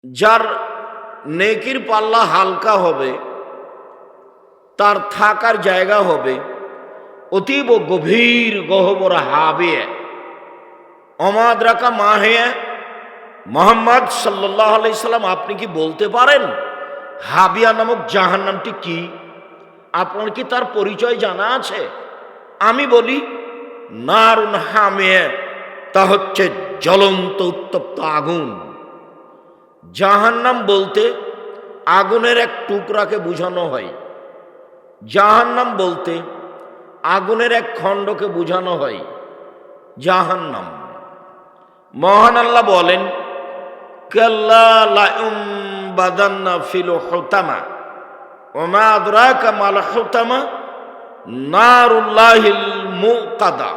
যার নেকির পাল্লা হালকা হবে, তার থাকার জায়গা হবে অতীব গভীর গহ্বর হাবিয়ে। অমাদ্রাকা মাহে মোহাম্মদ সাল্লাল্লাহু আলাইহি সাল্লাম, আপনি কি বলতে পারেন হাবিয়া নামক জাহান্নামটি কি? আপনার কি তার পরিচয় জানা আছে? আমি বলি নারুন হামিয়ে, তা হচ্ছে জ্বলন্ত উত্তপ্ত আগুন। জাহান্নাম বলতে আগুনের এক টুকরাকে বোঝানো হয়। জাহান্নাম বলতে আগুনের এক খণ্ডকে বোঝানো হয় জাহান্নাম। মহান আল্লাহ বলেন, কাল্লা লায়ুমবাদান্না ফিল হুতামা ওয়া মা আদরাকা মাল হুতামা নারুল্লাহিল মুকাদা।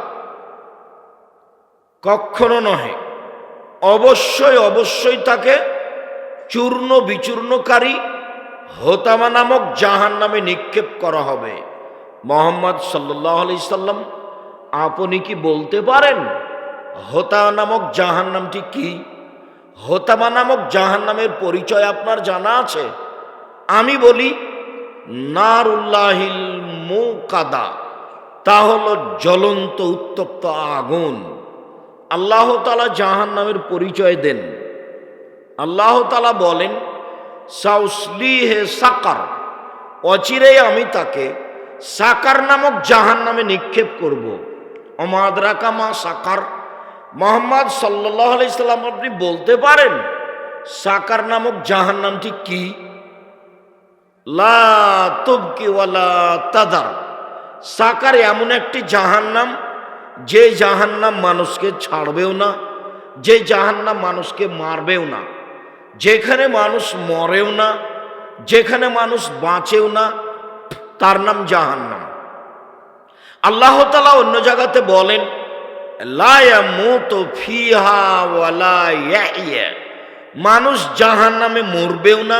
কখনো নহে, অবশ্যই অবশ্যই তাকে চূর্ণ বিচূর্ণকারী হোতামা নামক জাহান্নামে নিক্ষেপ করা হবে। মুহাম্মদ সাল্লাল্লাহু আলাইহি সাল্লাম, আপনি কি বলতে পারেন হোতামা নামক জাহান্নামটি কি? হোতামা নামক জাহান্নামের পরিচয় আপনার জানা আছে? আমি বলি নারুল্লাহিল মুকাদা, তা হলো জ্বলন্ত উত্তপ্ত আগুন। আল্লাহ তাআলা জাহান্নামের পরিচয় দেন। আল্লাহ তাআলা বলেন, সাউসলিহে সাকার, অচিরেই আমি তাকে সাকার নামক জাহান্নামে নিক্ষেপ করব। অমাদ্রাকা মা সাকার। মুহাম্মদ সাল্লাল্লাহু আলাইহি সাল্লাম, আপনি বলতে পারেন সাকার নামক জাহান্নামটি কি? লা তুবকি ওয়ালা তাদার। সাকার এমন একটি জাহান্নাম, যে জাহান্নাম মানুষকে ছাড়বেও না, যে জাহান্নাম মানুষকে মারবেও না, যেখানে মানুষ মরেও না, যেখানে মানুষ বাঁচেও না, তার নাম জাহান্নাম। আল্লাহ তাআলা অন্য জায়গাতে বলেন, লা ইয়ামুতু ফিহা ওয়ালা ইয়াহইয়া। মানুষ জাহান্নামে মরবেও না,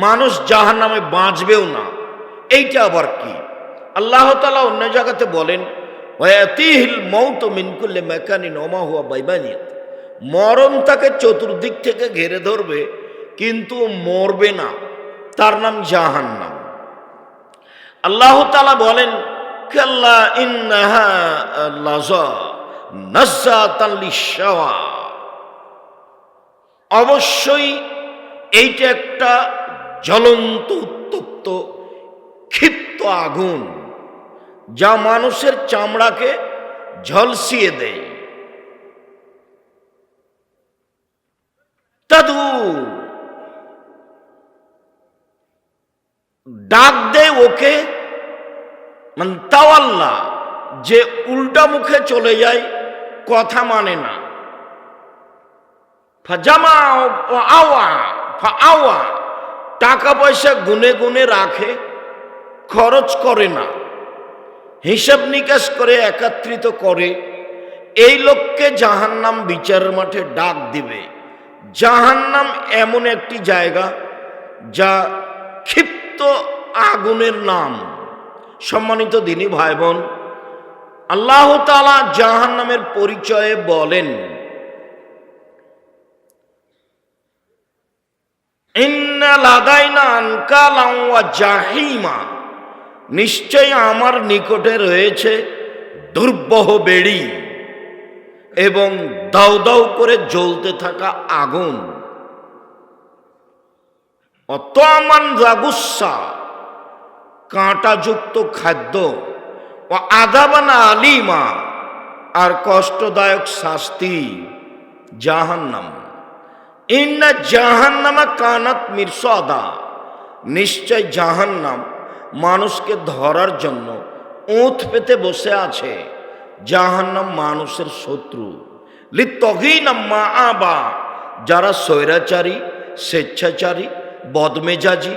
মানুষ জাহান্নামে বাঁচবেও না। এইটা আবার কি? আল্লাহ তাআলা অন্য জায়গাতে বলেন, ওয়ায়াতিহিল মাউতু মিন কুল্লি মাকানিন ওয়া মা হুয়া বাইবানিয়াত। মরণ তাকে চতুর্দিক থেকে ঘিরে ধরবে, কিন্তু মরবে না, তার নাম জাহান্নাম। আল্লাহ তাআলা বলেন, কাল্লা ইন্নাহা লাযা নাযাতান লিশাওয়া। অবশ্যই এইটা একটা জ্বলন্ত উত্তপ্ত ক্ষিপ্ত আগুন, যা মানুষের চামড়াকে ঝলসিয়ে দেয়। তাদু, ডাক দেয় ওকে, মানে তাওয়াল্লা, যে উল্টা মুখে চলে যায়, কথা মানে না। ফাজামা আওয়া ফাআওয়া, টাকা পয়সা গুনে গুনে রাখে, খরচ করে না, হিসাব নিকাশ করে একত্রিত করে। এই লোককে জাহান্নাম বিচারের মাঠে ডাক দিবে। জাহান্নাম এমন একটি জায়গা যা ক্ষিপ্ত আগুনের নাম। সম্মানিত দিনী ভাই বোন, আল্লাহ তাআলা জাহান্নামের পরিচয়ে বলেন, ইন্না লাদাইনা আনকালাম ওয়া জাহিমা। নিশ্চয় আমার নিকটে রয়েছে দুর্বহ বেড়ি এবং দাউ দাউ করে জ্বলতে থাকা আগুন। অতমান জাগুসা, কাঁটাযুক্ত খাদ্য, ও আযাবান আলিমা, আর কষ্টদায়ক শাস্তি। জাহান্নাম, ইন্না জাহান্নামা কানাত মিরসাদা। নিশ্চয় জাহান্নাম মানুষকে ধরার জন্য ওঁত পেতে বসে আছে। জাহান্নাম মানুষের শত্রু। লিত্তগিনা মাআবা, যারা স্বৈরাচারী, স্বেচ্ছাচারী, বদমেজাজি,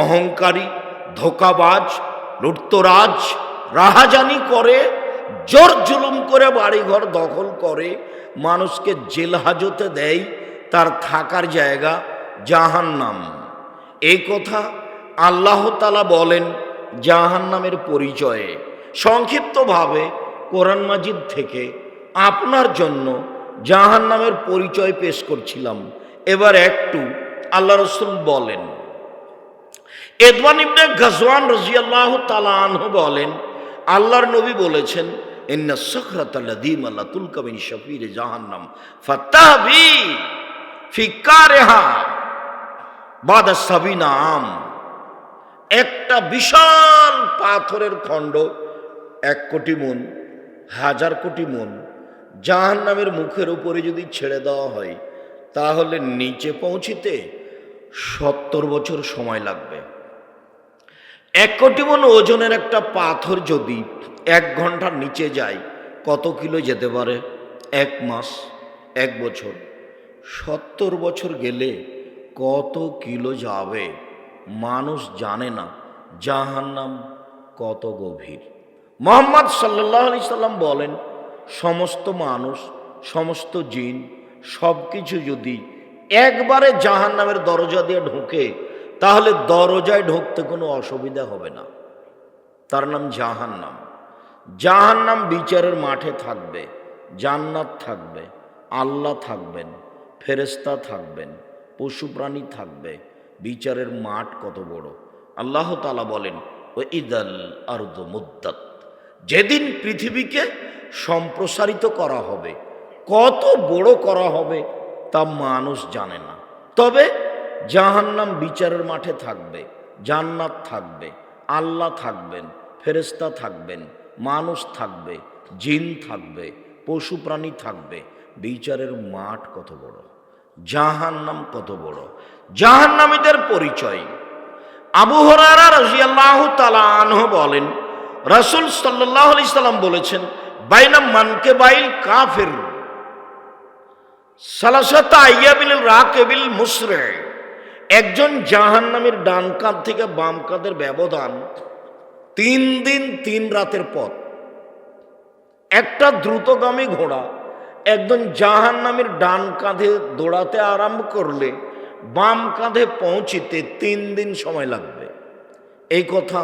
অহংকারী, ধোঁকাবাজ, লুটতরাজ, রাহাজানি করে, জোর জুলুম করে বাড়িঘর দখল করে, মানুষকে জেল হাজতে দেয়, তার থাকার জায়গা জাহান্নাম। এই কথা আল্লাহ তাআলা বলেন জাহান্নামের পরিচয়ে। সংক্ষিপ্তভাবে কোরআন মাজিদ থেকে আপনার জন্য জাহান্নামের পরিচয় পেশ করছিলাম। এবার একটু আল্লাহ রাসূল বলেন। এদওয়ান ইবনে গাজওয়ান রাদিয়াল্লাহু তাআলা আনহু বলেন, আল্লাহর নবী বলেছেন, ইন্না সাখরাতাল লাযীমা লা তুলকা মিন শাফির জাহান্নাম ফাতাবি ফি কারিহা বাদা সাবিনা আম। একটা বিশাল পাথরের খণ্ড 1 কোটি মণ, 1000 কোটি মণ জাহান্নামের মুখের উপরে যদি ছেড়ে দেওয়া হয়, তাহলে নিচে পৌঁছিতে 70 বছর সময় লাগবে। 1 কোটি মণ ওজনের একটা পাথর যদি 1 ঘন্টার নিচে যায়, কত কিলো যেতে পারে? 1 মাস, 1 বছর। 70 বছর গেলে কত কিলো যাবে মানুষ জানে না। জাহান্নাম কত গভীর। মুহাম্মদ সাল্লাল্লাহু আলাইহি সাল্লাম বলেন, সমস্ত মানুষ, সমস্ত জিন সব কিছু যদি একবারে জাহান্নামের দরজা দিয়ে ঢোকে, তাহলে দরজায় ঢুকতে কোনো অসুবিধা হবে না। তার নাম জাহান্নাম। জাহান্নাম বিচারের মাঠে থাকবে, জান্নাত থাকবে, আল্লাহ থাকবেন, ফেরেশতা থাকবেন, পশু প্রাণী থাকবে। বিচারের মাঠ কত বড়! আল্লাহ তাআলা বলেন, ও ইদাল আরদু মুদ্দাত, যেদিন পৃথিবীকে সম্প্রসারিত করা হবে, কত বড় করা হবে তা মানুষ জানে না। তবে জাহান্নাম বিচারের মাঠে থাকবে, জান্নাত থাকবে, আল্লাহ থাকবেন, ফেরেশতা থাকবেন, মানুষ থাকবে, জিন থাকবে, পশু প্রাণী থাকবে। বিচারের মাঠ কত বড়, জাহান্নাম কত বড়। জাহান্নামীদের পরিচয়। আবু হুরায়রা রাদিয়াল্লাহু তাআলা আনহু বলেন, রাসূল সাল্লাল্লাহু আলাইহি সাল্লাম বলেছেন, বাইনা মানকিবাইল কাফির সালাসাতা আইয়াবিল রাকিবিল মুসরি। একজন জাহান্নামীর ডান কাঁধ থেকে বাম কাঁধের ব্যবধান 3 দিন 3 রাতের পথ। একটা দ্রুতগামী ঘোড়া একজন জাহান্নামীর ডান কাঁধে দৌড়াতে আরম্ভ করলে বাম কাঁধে পৌঁছিতে 3 দিন সময় লাগবে। এই কথা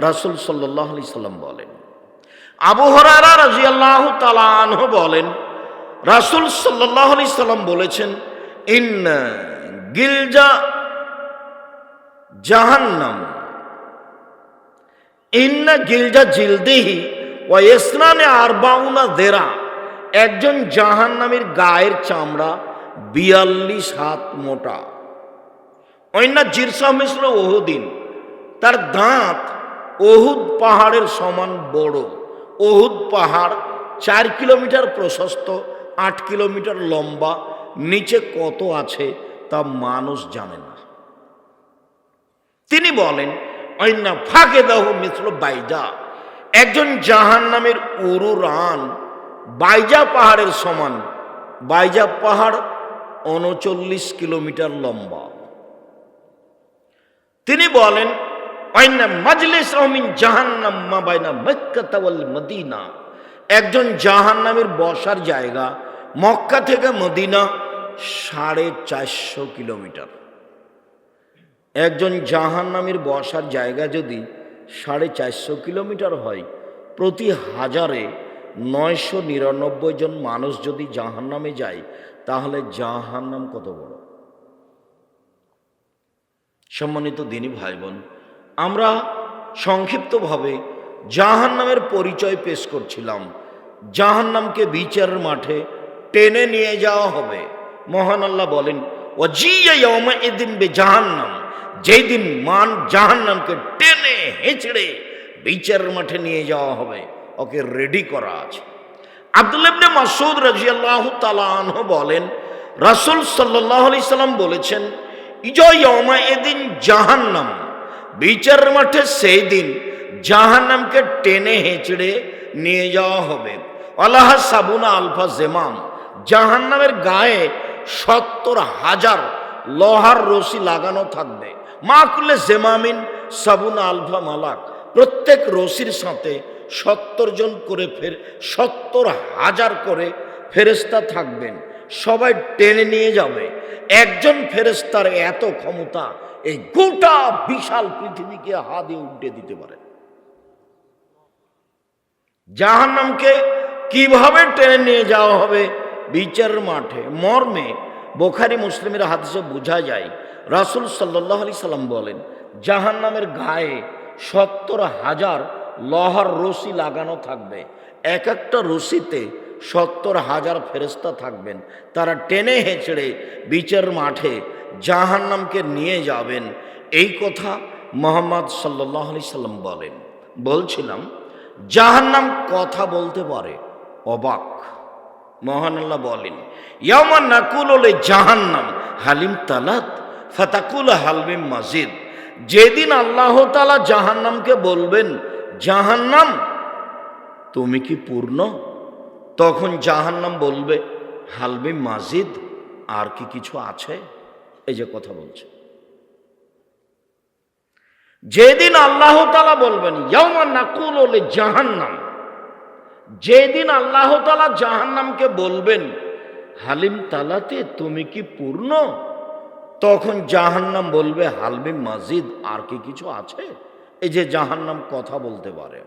রাসূল সাল্লাল্লাহু আলাইহি সাল্লাম বলেন। আবু হুরায়রা রাদিয়াল্লাহু তাআলা আনহু বলেন, রাসূল সাল্লাল্লাহু আলাইহি সাল্লাম বলেছেন, ইন্না গিলজা জাহান্নাম, ইন্না গিলজা জিলদিহি ওয়া ইসনানে আরবাউনা দেরা। একজন জাহান্নামীর গায়ের চামড়া 42 হাত মোটা। অন্যা জিরসা মিশ্র ওহুদিন, তার দাঁত ওহুদ পাহাড়ের সমান বড়। ওহুদ পাহাড় 4 কিলোমিটার প্রশস্ত, 8 কিলোমিটার লম্বা। নিচে কত আছে তা মানুষ জানে না। তিনি বলেন, অন্যা ফাঁকে দাহ মিশ্র বাইজা। একজন জাহান্নামের উরু রান বাইজা পাহাড়ের সমান। বাইজা পাহাড় 39 কিলোমিটার লম্বা। তিনি বলেন, অন্যা মাজলিস মিন জাহান্নাম মা বাইনা মক্কা ওয়াল মদিনা। একজন জাহান্নামের বসার জায়গা মক্কা থেকে মদিনা 450 কিলোমিটার। একজন জাহান্নামীর বসার জায়গা যদি 450 কিলোমিটার হয়, প্রতি 1000-এ 999 জন মানুষ যদি জাহান্নামে যায়, তাহলে জাহান্নাম কত বড়! সম্মানিত দিনী ভাই বোন, আমরা সংক্ষিপ্তভাবে জাহান্নামের পরিচয় পেশ করছিলাম। জাহান্নামকে বিচারের মাঠে টেনে নিয়ে যাওয়া হবে। মহান আল্লাহ বলেন, ওয়াজিয়া ইয়াউমা ইদিন বিজাহান্নাম। যেই দিন জাহান্নামকে টেনে হেঁচড়ে বিচারের মাঠে নিয়ে যাওয়া হবে, ওকে রেডি করা আছে। আব্দুল্লাহ ইবনে মাসউদ রাদিয়াল্লাহু তাআলা আনহু বলেন, রাসূল সাল্লাল্লাহু আলাইহি সাল্লাম বলেছেন, ইজা ইয়াউমা ইদিন জাহান্নাম। বিচারের মাঠে সেই দিন জাহান্নামকে টেনে হেঁচড়ে নিয়ে যাওয়া হবে। আল্লাহ সাবুনা আলফা জেমাম। জাহান্নামের গায়ে 70,000 লোহার রশি লাগানো থাকবে। মাকুল্লে জেমামিন সাবুনা আলফা মালাক। প্রত্যেক রশির সাথে 70 জন করে 70,000 করে ফেরেশতা থাকবেন। সবাই টেনে নিয়ে যাবে। একজন ফেরেশতার এত ক্ষমতা, এই গোটা বিশাল পৃথিবীকে হাত দিয়ে উল্টে দিতে পারে। জাহান্নামকে কিভাবে টেনে নিয়ে যাওয়া হবে বিচারের মাঠে মর্মে বুখারী মুসলিমের হাদিসে বোঝা যায়, রাসূল সাল্লাল্লাহু আলাইহি সাল্লাম বলেন, জাহান্নামের গায়ে 70,000 লোহার রশি লাগানো থাকবে। এক একটা রশিতে 70,000 ফেরেশতা থাকবেন। তারা টেনে হেঁচড়ে বিচার মাঠে জাহান্নামকে নিয়ে যাবেন। এই কথা মুহাম্মদ সাল্লাল্লাহু আলাইহি সাল্লাম বলেন। বলছিলাম, জাহান্নাম কথা বলতে পারে, অবাক। মহান আল্লাহ বলেন, ইয়াওমা নাকুলু লি জাহান্নাম হালিম তালাত ফাতাকুল হালমিম মাজিদ। যেদিন আল্লাহ তাআলা জাহান্নামকে বলবেন, জাহান্নাম তুমি কি পূর্ণ? তখন জাহান্নাম বলবে, হালমিম মাজিদ, আর কি কিছু আছে? এই যে কথা বলছে, যেদিন আল্লাহ তাআলা বলবেন, ইয়াওমা নাকুলু লি জাহান্নাম, যেদিন আল্লাহ তাআলা জাহান্নামকে বলবেন, হালিম তালাতে তুমি কি পূর্ণ? তখন জাহান্নাম বলবে, হালমিম মাজিদ, আর কি কিছু আছে? এই যে জাহান্নাম কথা বলতে পারে।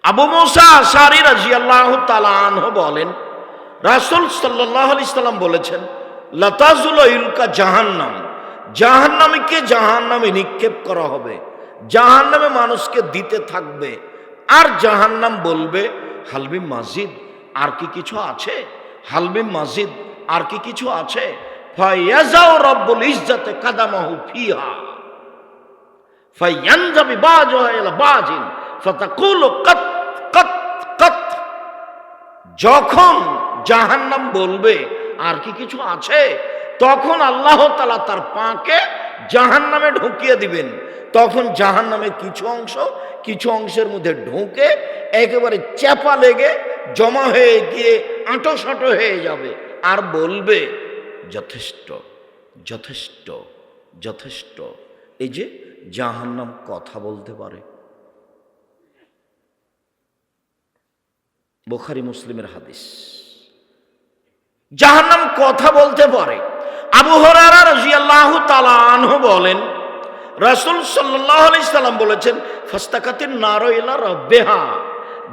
আবু মুসা আশআরী রাদিয়াল্লাহু তাআলা আনহু বলেন, রাসূল সাল্লাল্লাহু আলাইহি সাল্লাম বলেছেন, লাতাজুল ইলকা জাহান্নাম, জাহান্নামীকে জাহান্নামে নিক্ষেপ করা হবে, জাহান্নামে মানুষকে দিতে থাকবে, আর জাহান্নাম বলবে, হালমিম মাজিদ, আর কি কিছু আছে? হালমিম মাজিদ, আর কি কিছু আছে? ফায়াজাউ রাব্বুল ইজ্জাতে কাদামাহু ফিহা ফায়ানজাবি বাজুহা ইলা বাজিন ফাতাকুলু কাত কাত কাত। যখন জাহান্নাম বলবে, আর কি কিছু আছে, তখন আল্লাহ তাআলা তার পাকে জাহান্নামে ঢুকিয়ে দিবেন। তখন জাহান্নামের কিছু অংশের মধ্যে ঢুকে একেবারে চাপা লেগে জমা হয়ে গিয়ে আঁটো হয়ে যাবে, আর বলবে, যথেষ্ট যথেষ্ট যথেষ্ট। এই যে জাহান্নাম কথা বলতে পারে। বুখারী মুসলিমের হাদিস। জাহান্নাম কথা বলতে পারে। আবু হুরায়রা রাদিয়াল্লাহু তাআলা আনহু বলেন, রাসূল সাল্লাল্লাহু আলাইহি সাল্লাম বলেছেন, ফাস্তাকাতিন নারু ইলা রাব্বিহা,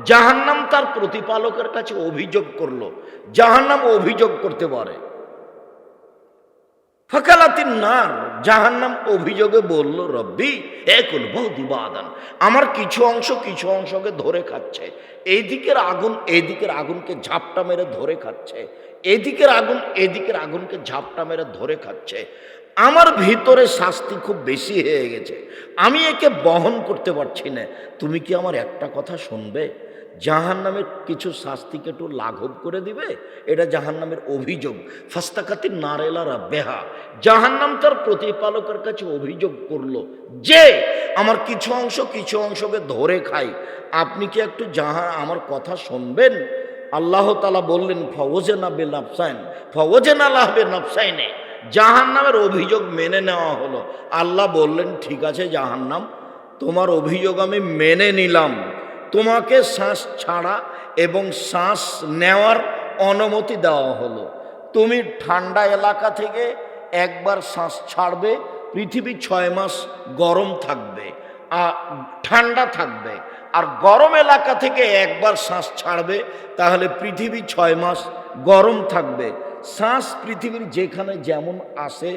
জাহান্নাম তার প্রতিপালকের কাছে অভিযোগ করলো। জাহান্নাম অভিযোগ করতে পারে। ফাকালাতিন নার, জাহান্নাম অভিযোগে বলল, রব্বি একুল বহুদিবাদান, আমার কিছু অংশকে ধরে খাচ্ছে। এইদিকের আগুনকে ঝাপটা মেরে ধরে খাচ্ছে, এদিকের আগুনকে ঝাপটা মেরে ধরে খাচ্ছে। আমার ভিতরে শাস্তি খুব বেশি হয়ে গেছে, আমি একে বহন করতে পারছি না। তুমি কি আমার একটা কথা শুনবে? জাহান্নামের কিছু শাস্তিকে একটু লাঘব করে দিবে। এটা জাহান্নামের অভিযোগ। ফাস্তাকাতিন নার ইলা রাব্বিহা, জাহান্নাম তার প্রতিপালকের কাছে অভিযোগ করলো যে আমার কিছু অংশকে ধরে খাই, আপনি কি একটু আমার কথা শুনবেন? আল্লাহ তাআলা বললেন, ফাওয়াজনা বিল নাফসাইন ফাওয়াজনা লাহ বিল নাফসাইনে, জাহান্নামের অভিযোগ মেনে নেওয়া হলো। আল্লাহ বললেন, ঠিক আছে জাহান্নাম, তোমার অভিযোগ আমি মেনে নিলাম। তোমাকে শ্বাস ছাড়া এবং শ্বাস নেওয়ার অনুমতি দেওয়া হলো। তুমি ঠান্ডা এলাকা থেকে একবার শ্বাস ছাড়বে, পৃথিবী 6 মাস গরম থাকবে, ঠান্ডা থাকবে। আর গরম এলাকা থেকে একবার শ্বাস ছাড়বে, তাহলে পৃথিবী 6 মাস গরম থাকবে। শ্বাস পৃথিবীর যেখানে যেমন আসে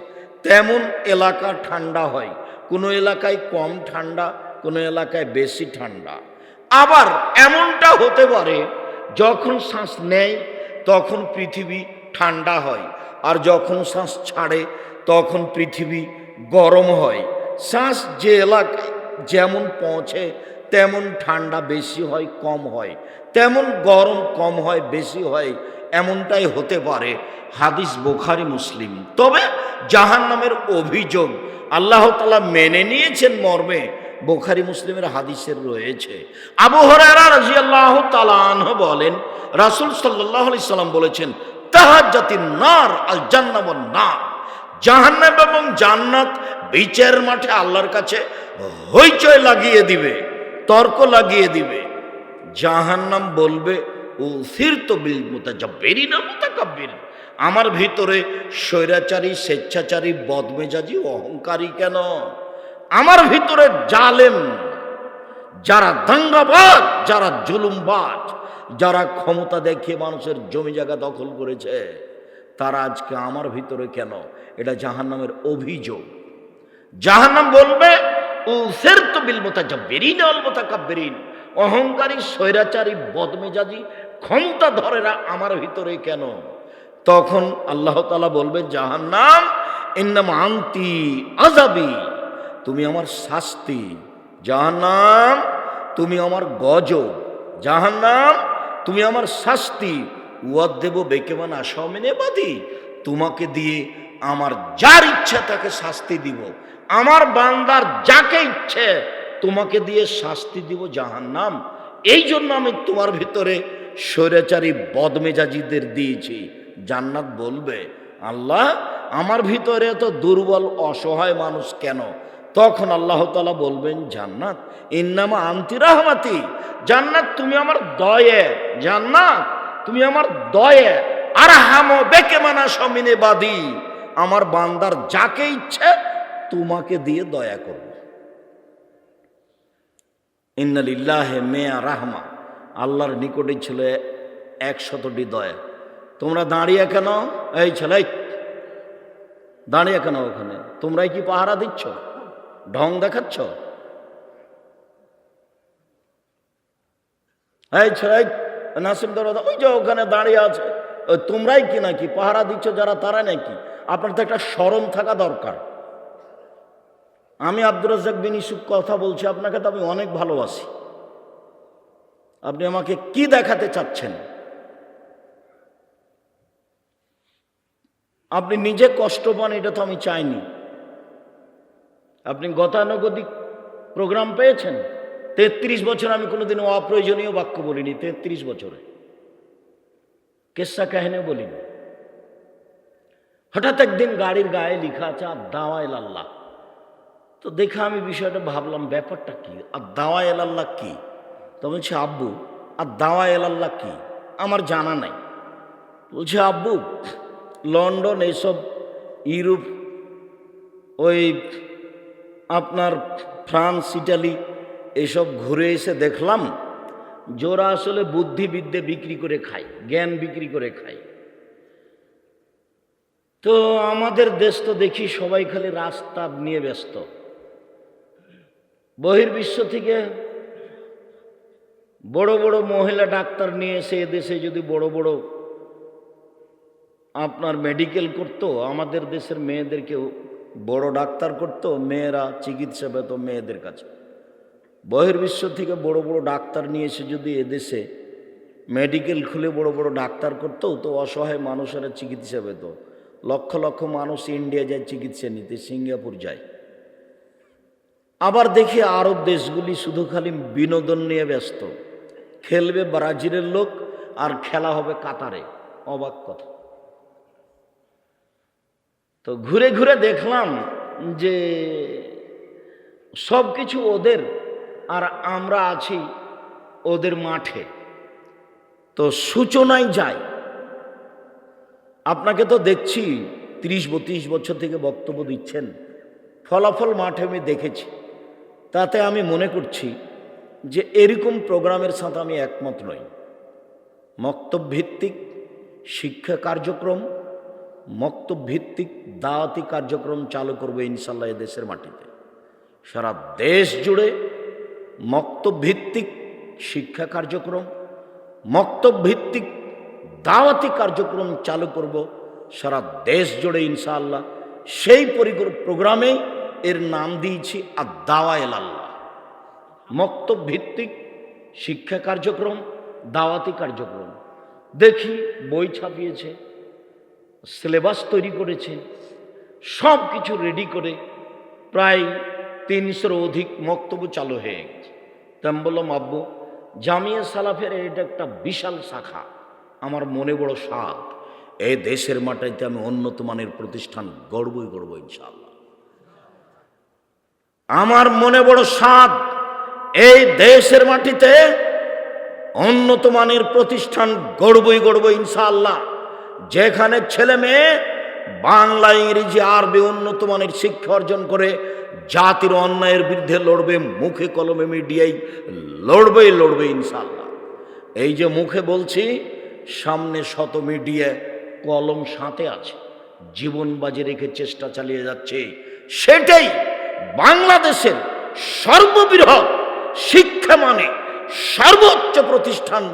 তেমন এলাকা ঠান্ডা হয়। কোনো এলাকায় কম ঠান্ডা, কোনো এলাকায় বেশি ঠান্ডা। আবার এমনটা হতে পারে, যখন শ্বাস নেয় তখন পৃথিবী ঠান্ডা হয়, আর যখন শ্বাস ছাড়ে তখন পৃথিবী গরম হয়। শ্বাস যে এলাকায় যেমন পৌঁছে তেমন ঠান্ডা বেশি হয় কম হয়, তেমন গরম কম হয় বেশি হয়, এমনটাই হতে পারে। হাদিস বুখারী মুসলিম। তবে জাহান্নামের অভিযোগ আল্লাহ তাআলা মেনে নিয়েছেন মর্মে বুখারী মুসলিমের হাদিসের রয়েছে। আবু হুরায়রা রাদিয়াল্লাহু তাআলা আনহু বলেন, রাসূল সাল্লাল্লাহু আলাইহি সাল্লাম বলেছেন, তাহাজ্জাতিন নার আল জান্নাহ ওয়ান নার, জাহান্নাম এবং জান্নাত বিচার মাঠে আল্লাহর কাছে হইচই লাগিয়ে দিবে, তর্ক লাগিয়ে দিবে। জাহান্নাম বলবে, উসিরতু বিল মুতাজাব্বিরিনা মুতাকাব্বির, আমার ভিতরে স্বৈরাচারী, স্বেচ্ছাচারী, বদমেজাজি, অহংকারী কেন? আমার ভিতরে জালেম, যারা দাঙ্গাবাজ, যারা জুলুমবাজ, যারা ক্ষমতা দেখিয়ে মানুষের জমি জায়গা দখল করেছে, তারা আজকে আমার ভিতরে কেন? এটা জাহান্নামের অভিযোগ। জাহান্নাম বলবে উসিরতু বিল মুতাজাব্বিরিন ওয়াল মুতাকাব্বিরিন, অহংকারী, স্বৈরাচারী, বদমেজাজি, ক্ষমতাধরেরা আমার ভিতরে কেন? তখন আল্লাহ তাআলা বলবে জাহান্নাম ইন্নামা আনতি আযাবি, তুমি আমার শাস্তি। জাহান্নাম তুমি আমার গজব, জাহান্নাম তুমি আমার শাস্তি। ওয়াদেব বেকেমান আশামিনে বাদি, তোমাকে দিয়ে আমার যার ইচ্ছা তাকে শাস্তি দিব, আমার বান্দার যাকে ইচ্ছে তোমাকে দিয়ে শাস্তি দিব জাহান্নাম। এই জন্য আমি তোমার ভিতরে স্বৈরাচারী বদমেজাজিদের দিয়েছি। জান্নাত বলবে আল্লাহ আমার ভিতরে এত দুর্বল অসহায় মানুষ কেন? তখন আল্লাহ তাআলা বলবেন জান্নাত ইন্নামা আনতি রাহমাতি, জান্নাত তুমি আমার দয়ে, জান্নাত তুমি আমার দয়ে। আরহামু বিমান আশামিনে বাদি, আমার বান্দার যাকে ইচ্ছে তোমাকে দিয়ে দয়া করব। ইন্না লিল্লাহি মিয়া রাহমা, আল্লাহর নিকটে ছিল 100টি দয়া। তোমরা দাঁড়িয়ে কেন? এই ছেলে দাঁড়িয়ে কেন ওখানে? তোমরাই কি পাহারা দিচ্ছ, ঢং দেখাচ্ছ? এই ছেলে নাসিম দরজা ওই যে ওখানে দাঁড়িয়ে আছে, তোমরাই কি নাকি পাহারা দিচ্ছ? যারা তারা নাকি? আপনার তো একটা শরম থাকা দরকার। আমি আব্দুর রাজ্জাক বিন ইউসুফ কথা বলছি, আপনাকে তো আমি অনেক ভালোবাসি। আপনি আমাকে কি দেখাতে চাচ্ছেন? আপনি নিজে কষ্ট পান এটা তো আমি চাইনি। আপনি গতানুগতিক প্রোগ্রাম পেয়েছেন। 33 বছর আমি কোনোদিন অপ্রয়োজনীয় বাক্য বলিনি। 33 বছরে কেসা কাহিনী বলিনি। হঠাৎ একদিন গাড়ির গায়ে লেখা আছে আদ-দাওয়া ইলাল্লাহ। তো দেখে আমি বিষয়টা ভাবলাম ব্যাপারটা কি, আদ-দাওয়া ইলাল্লাহ কি? তো বলছে আব্বু আদ-দাওয়া ইলাল্লাহ কি, আমার জানা নাই। বলছে আব্বু লন্ডন এইসব ইউরোপ, ওই আপনার ফ্রান্স, ইটালি এসব ঘুরে এসে দেখলাম জোরা আসলে বুদ্ধিবিদ্যা বিক্রি করে খায়, জ্ঞান বিক্রি করে খায়। তো আমাদের দেশ তো দেখি সবাই খালি রাস্তা নিয়ে ব্যস্ত। বহির্বিশ্ব থেকে বড় বড় মহিলা ডাক্তার নিয়ে এসে এদেশে যদি বড় বড় আপনার মেডিকেল করতো, আমাদের দেশের মেয়েদেরকেও বড় ডাক্তার করতো, মেয়েরা চিকিৎসা পেত মেয়েদের কাছে। বহির্বিশ্ব থেকে বড় বড় ডাক্তার নিয়ে এসে যদি এদেশে মেডিকেল খুলে বড় বড় ডাক্তার করতো, তো অসহায় মানুষেরা চিকিৎসা পেত। লক্ষ লক্ষ মানুষ ইন্ডিয়া যায় চিকিৎসা নিতে, সিঙ্গাপুর যায়। আবার দেখি আরব দেশগুলি শুধু খালি বিনোদন নিয়ে ব্যস্ত। খেলবে ব্রাজিলের লোক আর খেলা হবে কাতারে। অবাক কথা। তো ঘুরে ঘুরে দেখলাম যে সব কিছু ওদের, আর আমরা আছি ওদের মাঠে। তো সূচনায় যাই। আপনাকে তো দেখছি 30-32 বছর থেকে বক্তব্য দিচ্ছেন, ফলাফল মাঠে আমি দেখেছি। তাতে আমি মনে করছি যে এরকম প্রোগ্রামের সাথে আমি একমত নই। মক্তব ভিত্তিক শিক্ষা কার্যক্রম, মক্তব ভিত্তিক দাওয়াতি কার্যক্রম চালু করবে ইনশাল্লাহ এদেশের মাটিতে। সারা দেশ জুড়ে মক্তব ভিত্তিক শিক্ষা কার্যক্রম, মক্তব ভিত্তিক দাওয়াতি কার্যক্রম চালু করব সারা দেশ জুড়ে ইনশাআল্লাহ। সেই প্রোগ্রামে এর নাম দিয়েছি আদ-দাওয়া ইলাল্লাহ। মক্তব ভিত্তিক শিক্ষা কার্যক্রম, দাওয়াতি কার্যক্রম। দেখি বই ছাপিয়েছে, সিলেবাস তৈরি করেছে, সব কিছু রেডি করে প্রায় 300-র অধিক মক্তব্য চালু হয়ে গেছে। তা আমি বললাম আব্বু জামিয়া সালাফের এটা একটা বিশাল শাখা, আমার মনে বড় সাধ, এই দেশের মাটিতে আমি উন্নত মানের প্রতিষ্ঠান গড়বই গড়ব ইনশাআল্লাহ। আমার মনে বড় সাধ, এই দেশের মাটিতে উন্নত মানের প্রতিষ্ঠান গড়বই গড়ব ইনশাআল্লাহ। যেখানে ছেলে মেয়ে বাংলা, ইংরেজি, আরবি উন্নত মানের শিক্ষা অর্জন করে জাতির অন্যায়ের বিরুদ্ধে লড়বে, মুখে কলমে মিডিয়ায় লড়বে ইনশাআল্লাহ। এই যে মুখে বলছি, সামনে শত মিডিয়া কলম সাথে আছে, জীবন বাজি রেখে চেষ্টা চালিয়ে যাচ্ছে। সেটাই বাংলাদেশের সর্ববৃহৎ শিক্ষা মানে সর্বোচ্চ প্রতিষ্ঠান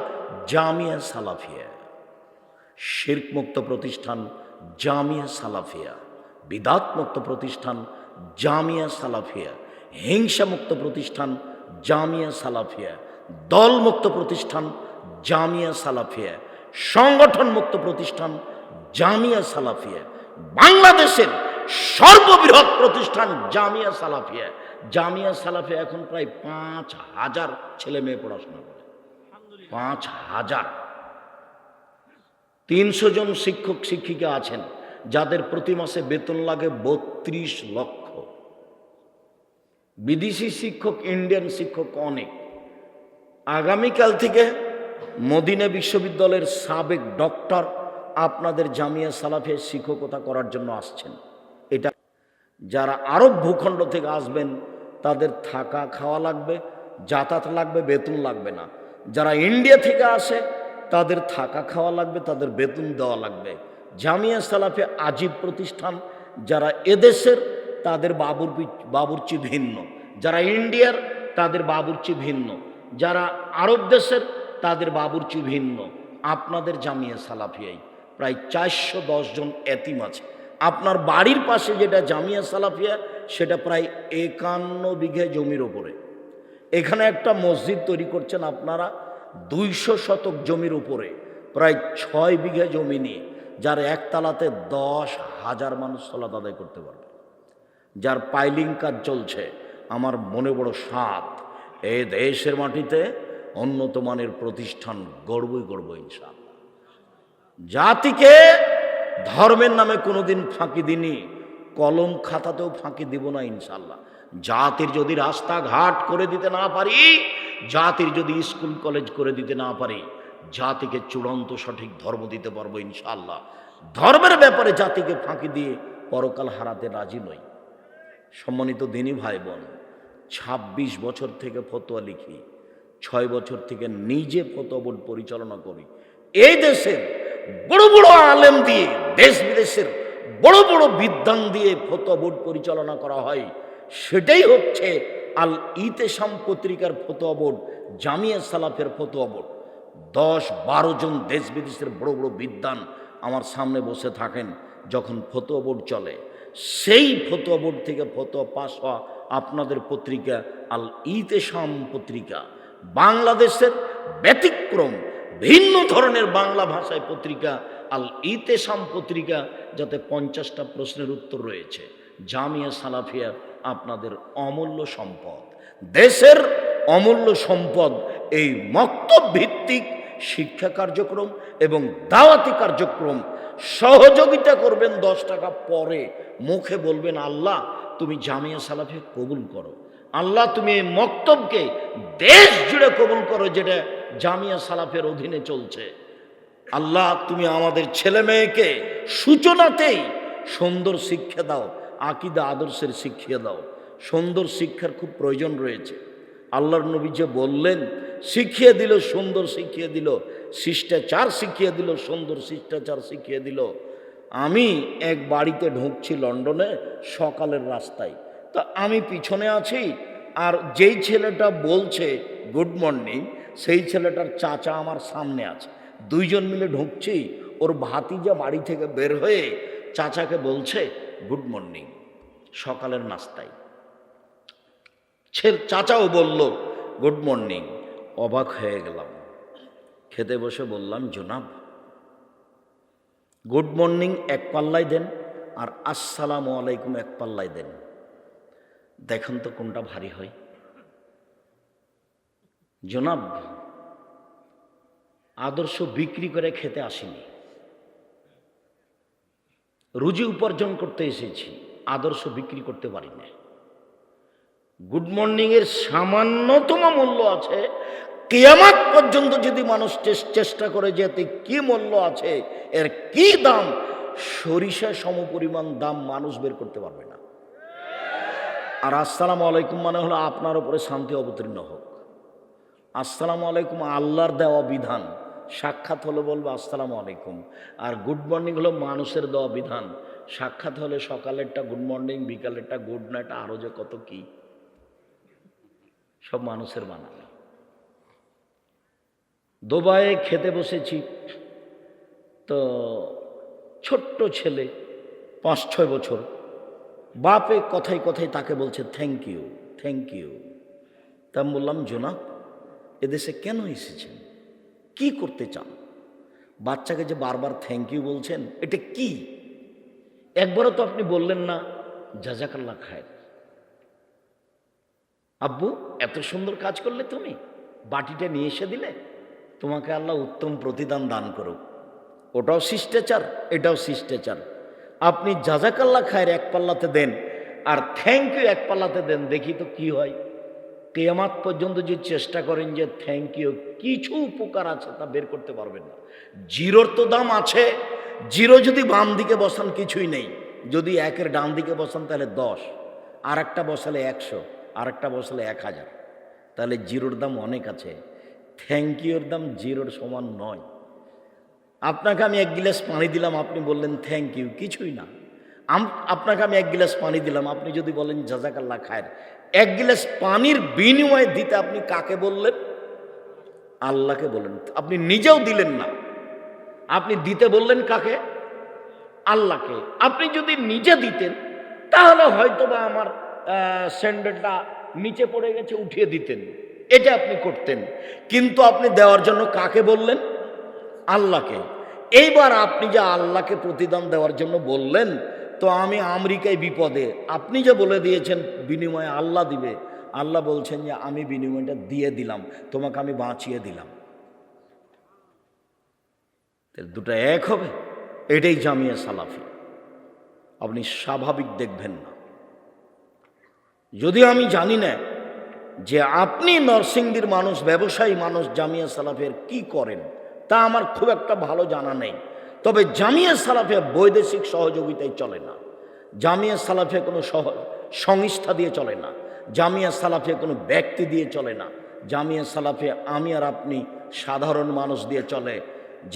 জামিয়া সালাফিয়া, শিরক মুক্ত প্রতিষ্ঠান জামিয়া সালাফিয়া, বিদাত মুক্ত প্রতিষ্ঠান জামিয়া সালাফিয়া, হিংসা মুক্ত প্রতিষ্ঠান জামিয়া সালাফিয়া, দল মুক্ত প্রতিষ্ঠান জামিয়া সালাফিয়া, সংগঠন মুক্ত প্রতিষ্ঠান জামিয়া সালাফিয়া, বাংলাদেশের সর্ববৃহৎ প্রতিষ্ঠান জামিয়া সালাফিয়া। জামিয়া সালাফিয়া এখন প্রায় 5,000 ছেলে মেয়ে পড়াশোনা করে, 5,000। 300 জন শিক্ষক শিক্ষিকা আছেন যাদের প্রতি মাসে বেতন লাগে 32 লক্ষ। বিদেশি শিক্ষক, ইন্ডিয়ান শিক্ষক অনেক। আগামীকাল থেকে মদিনা বিশ্ববিদ্যালয়ের সাবেক ডক্টর আপনাদের জামিয়া সালাফিয়া শিক্ষকতা করার জন্য আসছেন। এটা যারা আরব ভূখণ্ড থেকে আসবেন তাদের থাকা খাওয়া লাগবে, যাতায়াত লাগবে, বেতন লাগবে না। যারা ইন্ডিয়া থেকে আসে তাদের থাকা খাওয়া লাগবে, তাদের বেতন দেওয়া লাগবে। জামিয়া সালাফিয়া আজীব প্রতিষ্ঠান। যারা এদেশের তাদের বাবুর্চি ভিন্ন, যারা ইন্ডিয়ার তাদের বাবুর্চি ভিন্ন, যারা আরব দেশের তাদের বাবুর্চি ভিন্ন। আপনাদের জামিয়া সালাফিয়ায় প্রায় 410 জন এতিম আছে। আপনার বাড়ির পাশে যেটা জামিয়া সালাফিয়া সেটা প্রায় 51 বিঘা জমির ওপরে। এখানে একটা মসজিদ তৈরি করছেন আপনারা 200 শতক জমির উপরে, প্রায় 6 বিঘা জমি নিয়ে, যার একতলাতে 10,000 মানুষ সালাত আদায় করতে পারবে, যার পাইলিং কাজ চলছে। আমার মনে বড় সাধ, এই দেশের মাটিতে উন্নত মানের প্রতিষ্ঠান গড়বই গড়ব ইনশাআল্লাহ। জাতিকে ধর্মের নামে কোনোদিন ফাঁকি দিনি, কলম খাতাতেও ফাঁকি দিব না ইনশাআল্লাহ। জাতির যদি রাস্তাঘাট করে দিতে না পারি, জাতির যদি স্কুল কলেজ করে দিতে না পারি, জাতিকে চূড়ান্ত সঠিক ধর্ম দিতে পারবো ইনশাআল্লাহ। ধর্মের ব্যাপারে জাতিকে ফাঁকি দিয়ে পরকাল হারাতে রাজি নই। সম্মানিত দিনী ভাই বোন, 26 বছর থেকে ফতোয়া লিখি, 6 বছর থেকে নিজে ফতোয়া বোর্ড পরিচালনা করি। এই দেশের বড় বড় আলেম দিয়ে, দেশ বিদেশের বড় বড় বিদ্বান দিয়ে ফতোয়া বোর্ড পরিচালনা করা হয়। সেটাই হচ্ছে আল ইতেশাম পত্রিকার ফতোয়া বোর্ড, জামিয়া সালাফের ফতোয়া বোর্ড। 10-12 জন দেশ বিদেশের বড় বড় বিদ্বান আমার সামনে বসে থাকেন যখন ফতোয়া বোর্ড চলে। সেই ফতোয়া বোর্ড থেকে ফতোয়া পাস হওয়া আপনাদের পত্রিকা আল ইতেশাম পত্রিকা, বাংলাদেশের ব্যতিক্রম ভিন্ন ধরনের বাংলা ভাষায় পত্রিকা আল ইতেশাম পত্রিকা, যাতে 50টা প্রশ্নের উত্তর রয়েছে। জামিয়া সালাফিয়া আপনাদের অমূল্য সম্পদ, দেশের অমূল্য সম্পদ। এই মক্তব ভিত্তিক শিক্ষা কার্যক্রম এবং দাওয়াতি কার্যক্রম সহযোগিতা করবেন 10 টাকা, পরে মুখে বলবেন আল্লাহ তুমি জামিয়া সালাফিয়া কবুল করো, আল্লাহ তুমি এই মক্তবকে দেশ জুড়ে কবুল করো যেটা জামিয়া সালাফের অধীনে চলছে। আল্লাহ তুমি আমাদের ছেলে মেয়েকে সূচনাতেই সুন্দর শিক্ষা দাও, আকীদা আদর্শের শিক্ষা দাও। সুন্দর শিক্ষার খুব প্রয়োজন রয়েছে। আল্লাহর নবী যে বললেন, শিখিয়ে দিল, সুন্দর শিখিয়ে দিল, শিষ্টাচার শিখিয়ে দিল, সুন্দর শিষ্টাচার শিখিয়ে দিল। আমি এক বাড়িতে ঢুকছি লন্ডনে সকালের রাস্তায়, তা আমি পিছনে আছি, আর যেই ছেলেটা বলছে গুড মর্নিং সেই ছেলেটার চাচা আমার সামনে আছে। 2 জন মিলে ঢুকছি, ওর ভাতিজা বাড়ি থেকে বের হয়ে চাচাকে বলছে গুড মর্নিং সকালের নাস্তায়। চাচাও বলল গুড মর্নিং। অবাক হয়ে গেলাম। খেতে বসে বললাম, জনাব গুড মর্নিং 1 পাল্লায় দেন আর আসসালামু আলাইকুম 1 পাল্লায় দেন, দেখুন তো কোনটা ভারী হয়। জনাব আদর্শ বিক্রি করে খেতে আসিনি, রুজি উপার্জন করতে এসেছি, আদর্শ বিক্রি করতে পারি না। গুড মর্নিং এর সামান্যতম মূল্য আছে, কিয়ামত পর্যন্ত যদি মানুষ চেষ্টা করে যেতে কি মূল্য আছে, এর কি দাম, সরিষা সমপরিমাণ দাম মানুষ বের করতে পারবে না। আর আসসালামু আলাইকুম মানে হলো আপনার উপরে শান্তি অবতীর্ণ হোক। আসসালামু আলাইকুম আল্লাহর দেওয়া বিধান, সাক্ষাৎ হলো বলবো আসসালামু আলাইকুম। আর গুড মর্নিং হলো মানুষের দেওয়া বিধান, সাক্ষাৎ হলে সকালেরটা গুড মর্নিং, বিকালেরটা গুড নাইট, আরও যে কত কি সব মানুষের বানানো। দুবাইয়ে খেতে বসেছি, তো ছোট্ট ছেলে 5-6 বছর, বাপে কথায় কথায় তাকে বলছে থ্যাংক ইউ থ্যাংক ইউ। তা আমি বললাম, জনাব এদেশে কেন এসেছেন, কি করতে চান? বাচ্চাকে যে বারবার থ্যাংক ইউ বলছেন, এটা কি? একবারও তো আপনি বললেন না জাযাকাল্লাহ খায়ের। আব্বু এত সুন্দর কাজ করলে, তুমি বাটিটা নিয়ে এসে দিলে, তোমাকে আল্লাহ উত্তম প্রতিদান দান করুক। ওটাও শিষ্টাচার, এটাও শিষ্টাচার। আপনি জাযাকাল্লাহ খায়ের এক পাল্লাতে দেন আর থ্যাংক ইউ এক পাল্লাতে দেন, দেখি তো কি হয়। কিয়ামত পর্যন্ত যে চেষ্টা করেন যে থ্যাংক ইউ কিছু উপকার আছে তা বের করতে পারবেন না। জিরোর তো দাম আছে, জিরো যদি বাম দিকে বসান কিছুই নেই, যদি একের ডান দিকে বসান তাহলে 10, আর একটা বসালে 100, আর একটা বসালে 1000, তাহলে জিরোর দাম অনেক আছে। থ্যাংক ইউর দাম জিরোর সমান নয়। আপনাকে আমি 1 গ্লাস পানি দিলাম, আপনি বললেন থ্যাংক ইউ, কিছুই না। আপনাকে আমি 1 গ্লাস পানি দিলাম, আপনি যদি বলেন জাযাকাল্লাহ খায়ের, 1 গ্লাস পানির বিনিময়ে দিতে আপনি কাকে বললেন? আল্লাহকে বললেন। আপনি নিজেও দিলেন না, আপনি দিতে বললেন কাকে? আল্লাহকে। আপনি যদি নিজে দিতেন তাহলে হয়তোবা আমার স্যান্ডেলটা নিচে পড়ে গেছে, উঠিয়ে দিতেন, এটা আপনি করতেন। কিন্তু আপনি দেওয়ার জন্য কাকে বললেন? আল্লাহকে। এইবার আপনি যে আল্লাহকে প্রতিদান দেওয়ার জন্য বললেন, তো আমি আমেরিকায় বিপদে, আপনি যে বলে দিয়েছেন বিনিময়ে আল্লাহ দিবে, আল্লাহ বলছেন যে আমি বিনিময়টা দিয়ে দিলাম, তোমাকে আমি বাঁচিয়ে দিলাম। দুটো এক হবে? এটাই জামিয়া সালাফি। আপনি স্বাভাবিক দেখবেন না। যদিও আমি জানি না যে আপনি নরসিংদীর মানুষ, ব্যবসায়ী মানুষ, জামিয়া সালাফের কি করেন তা আমার খুব একটা ভালো জানা নেই। তবে জামিয়া সালাফিয়া বৈদেশিক সহযোগিতায় চলে না, জামিয়া সালাফিয়া কোনো সংস্থা দিয়ে চলে না, জামিয়া সালাফিয়া কোনো ব্যক্তি দিয়ে চলে না, জামিয়া সালাফিয়া আমি আর আপনি সাধারণ মানুষ দিয়ে চলে।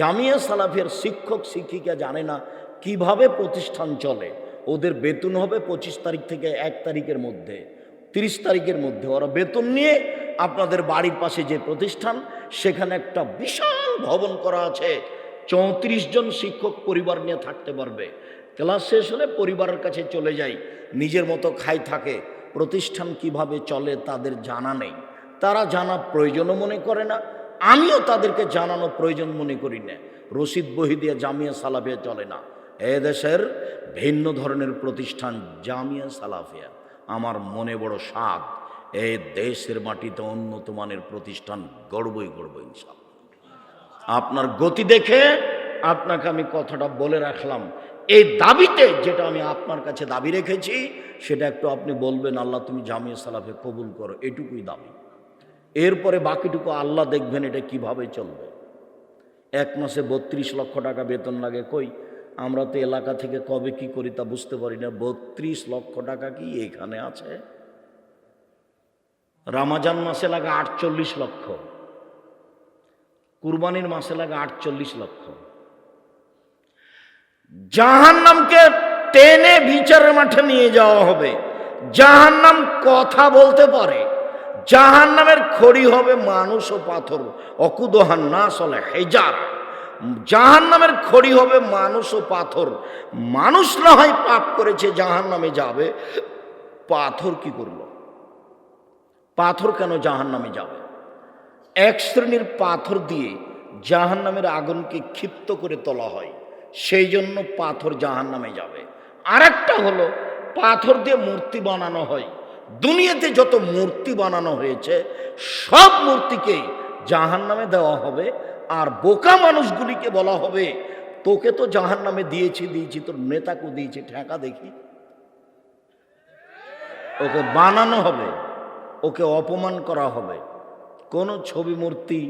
জামিয়া সালাফিয়ার শিক্ষক শিক্ষিকা জানে না কিভাবে প্রতিষ্ঠান চলে। ওদের বেতন হবে 25 তারিখ থেকে 1 তারিখের মধ্যে, 30 তারিখের মধ্যে ওরা বেতন নিয়ে আপনাদের বাড়ির পাশে যে প্রতিষ্ঠান, সেখানে একটা বিশাল ভবন করা আছে, 34 জন শিক্ষক পরিবার নিয়ে থাকতে পারবে। ক্লাস শেষ হলে পরিবারের কাছে চলে যায়, নিজের মতো খাই থাকে। প্রতিষ্ঠান কিভাবে চলে তাদের জানা নেই, তারা জানা প্রয়োজনও মনে করে না, আমিও তাদেরকে জানানো প্রয়োজন মনে করি না। রশিদ বহি দিয়ে জামিয়া সালাফিয়া চলে না। এদেশের ভিন্ন ধরনের প্রতিষ্ঠান জামিয়া সালাফিয়া। আমার মনে বড় স্বাদ, এই দেশের মাটিতে উন্নত মানের প্রতিষ্ঠান গড়বই গড়ব ইনশাআল্লাহ। আপনার গতি দেখে আপনাকে আমি কথাটা বলে রাখলাম। এই দাবিতে যেটা আমি আপনার কাছে দাবি রেখেছি, সেটা একটু আপনি বলবেন, আল্লাহ তুমি জামিয়া সালাফে কবুল করো, এটুকুই দাবি। এরপরে বাকিটুকু আল্লাহ দেখবেন এটা কিভাবে চলবে। 1 মাসে 32 লক্ষ টাকা বেতন লাগে, কই আমরা তো এলাকা থেকে কবে কি করি তা বুঝতে পারি না। 32 লক্ষ টাকা কি এখানে আছে? রামাজান মাসে লাগে 48 লক্ষ, কুরবানির মাসে লাগে 48 লক্ষ। জাহান্নামকে টেনে বিচারের মাঠে নিয়ে যাওয়া হবে। জাহান্নাম কথা বলতে পারে। জাহান্নামের খড়ি হবে মানুষ ও পাথর, অকুদহান না চলে হেজার। জাহান্নামের খড়ি হবে মানুষ ও পাথর। মানুষ না হয় পাপ করেছে, জাহান্নামে যাবে, পাথর কি করলো? পাথর কেন জাহান্নামে যাবে? এক শ্রেণীর পাথর দিয়ে জাহান্নামের আগুনকে ক্ষিপ্ত করে তোলা হয়, সেই জন্য পাথর জাহান্নামে যাবে। আরেকটা হলো পাথর দিয়ে মূর্তি বানানো হয়। দুনিয়াতে যত মূর্তি বানানো হয়েছে সব মূর্তিকেই জাহান্নামে দেওয়া হবে। আর বোকা মানুষগুলিকে বলা হবে, তোকে তো জাহান্নামে দিয়েছি, তোর নেতাকে দিয়েছি, ঠেকা দেখি। ওকে বানানো হবে, ওকে অপমান করা হবে। কোনো ছবি মূর্তি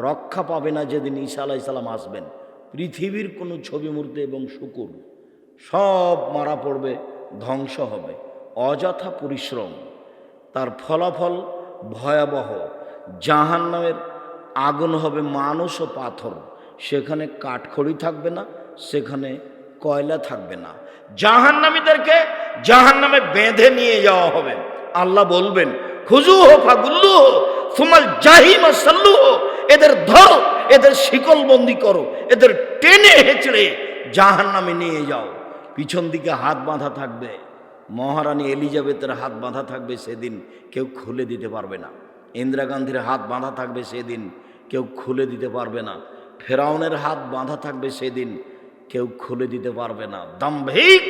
রক্ষা পাবে না যেদিন ঈসা আলাইহিস সালাম আসবেন। পৃথিবীর কোনো ছবি মূর্তি এবং শুকুর সব মারা পড়বে, ধ্বংস হবে। অযথা পরিশ্রম, তার ফলাফল ভয়াবহ। জাহান্নামের আগুন হবে মানুষ ও পাথর, সেখানে কাঠখড়ি থাকবে না, সেখানে কয়লা থাকবে না। জাহান্নামীদেরকে জাহান্নামে বেঁধে নিয়ে যাওয়া হবে। আল্লাহ বলবেন খুজুহু ফাগুল্লুহু সুমাল জাহিমা সাল্লুহু, এদের ধরো, এদের শিকলবন্দি করো, এদের টেনে হেঁচড়ে জাহান্নামে নিয়ে যাও। পিছন দিকে হাত বাঁধা থাকবে, মহারানী এলিজাবেথের হাত বাঁধা থাকবে, সেদিন কেউ খুলে দিতে পারবে না। ইন্দিরা গান্ধীর হাত বাঁধা থাকবে, সেদিন কেউ খুলে দিতে পারবে না। ফেরাউনের হাত বাঁধা থাকবে, সেদিন কেউ খুলে দিতে পারবে না। দাম্ভিক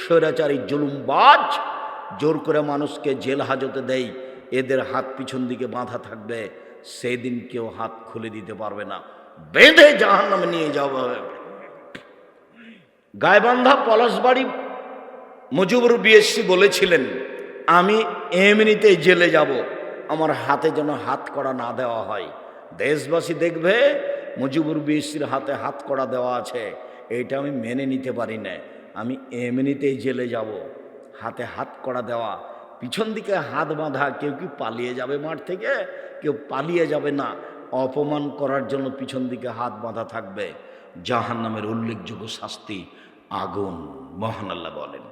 স্বৈরাচারী জুলুমবাজ জোর করে মানুষকে জেল হাজতে দেয়, এদের হাত পিছন দিকে বাঁধা থাকবে, সেদিন কেউ হাত খুলে দিতে পারবে না, বেঁধে জাহান্নামে নিয়ে যাওয়া হবে। গাইবান্ধা পলাশবাড়ি মুজিবুর বিএসসি বলেছিলেন, আমি এমনিতেই জেলে যাব, আমার হাতে যেন হাত কড়া না দেওয়া হয়। দেশবাসী দেখবে মুজিবুর বিএসসির হাতে হাত কড়া দেওয়া আছে, এইটা আমি মেনে নিতে পারি না, আমি এমনিতেই জেলে যাব। হাতে হাত কড়া দেওয়া, পিছন দিকে হাত বাঁধা, কেউ কি পালিয়ে যাবে মাঠ থেকে? কেউ পালিয়ে যাবে না। অপমান করার জন্য পিছন দিকে হাত বাঁধা থাকবে। জাহান্নামের উল্লেখযোগ্য শাস্তি আগুন, মহান আল্লাহ বলেন।